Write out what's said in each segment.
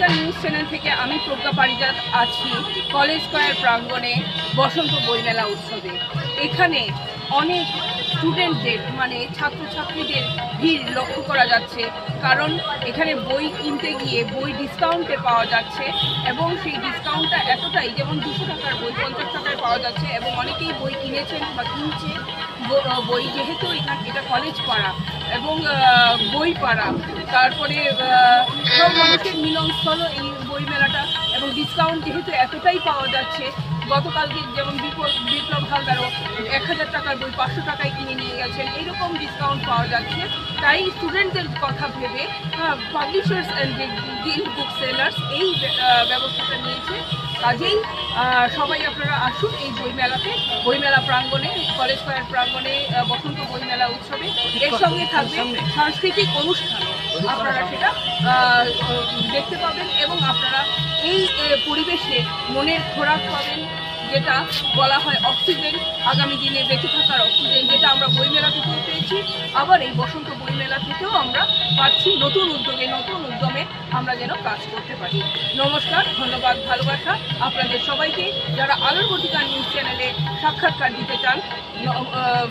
আলোকবর্তিকা news channel থেকে আমি প্রজ্ঞা পারিজাত আছি কলেজ স্কয়ার প্রাঙ্গণে বসন্ত বইমেলা উৎসবে। এখানে অনেক স্টুডেন্টদের মানে ছাত্রছাত্রীদের ভিড় লক্ষ্য করা যাচ্ছে, কারণ এখানে বই কিনতে গিয়ে বই ডিসকাউন্টে পাওয়া যাচ্ছে এবং সেই ডিসকাউন্টটা এতটাই, যেমন 200 টাকার বই 50 টাকায় পাওয়া যাচ্ছে এবং অনেকেই বই কিনেছেন বা কিনছে। বই যেহেতু এটা কলেজ পাড়া এবং বই পাড়া, তারপরে সব মানুষের মিলনস্থল এই বই মেলাটা, এবং ডিসকাউন্ট যেহেতু এতটাই পাওয়া যাচ্ছে। গতকালকে যেমন বিপ্লব হালদারও 1000 টাকার বই 500 টাকায় কিনে নিয়ে গেছেন, এইরকম ডিসকাউন্ট পাওয়া যাচ্ছে। তাই স্টুডেন্টদের কথা ভেবে publishers and guild booksellers এই ব্যবস্থাটা নিয়েছে। কাজেই সবাই আপনারা আসুন এই বইমেলা প্রাঙ্গণে, কলেজ স্কয়ার প্রাঙ্গণে বসন্ত বইমেলা উৎসবে। এর সঙ্গে থাকবে সাংস্কৃতিক অনুষ্ঠানও, আপনারা সেটা দেখতে পাবেন এবং আপনারা এই পরিবেশে মনের খোরাক পাবেন, যেটা বলা হয় অক্সিজেন, আগামী দিনে বেঁচে থাকার অক্সিজেন, যেটা আমরা বইমেলা থেকেও পেয়েছি, আবার এই বসন্ত বইমেলা থেকেও আমরা পাচ্ছি। নতুন উদ্যমে আমরা যেন কাজ করতে পারি। নমস্কার, ধন্যবাদ, ভালোবাসা আপনাদের সবাইকে। যারা আলোকবর্তিকা নিউজ চ্যানেলে সাক্ষাৎকার দিতে চান,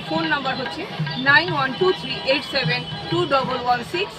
ফোন নাম্বার হচ্ছে 9123872116।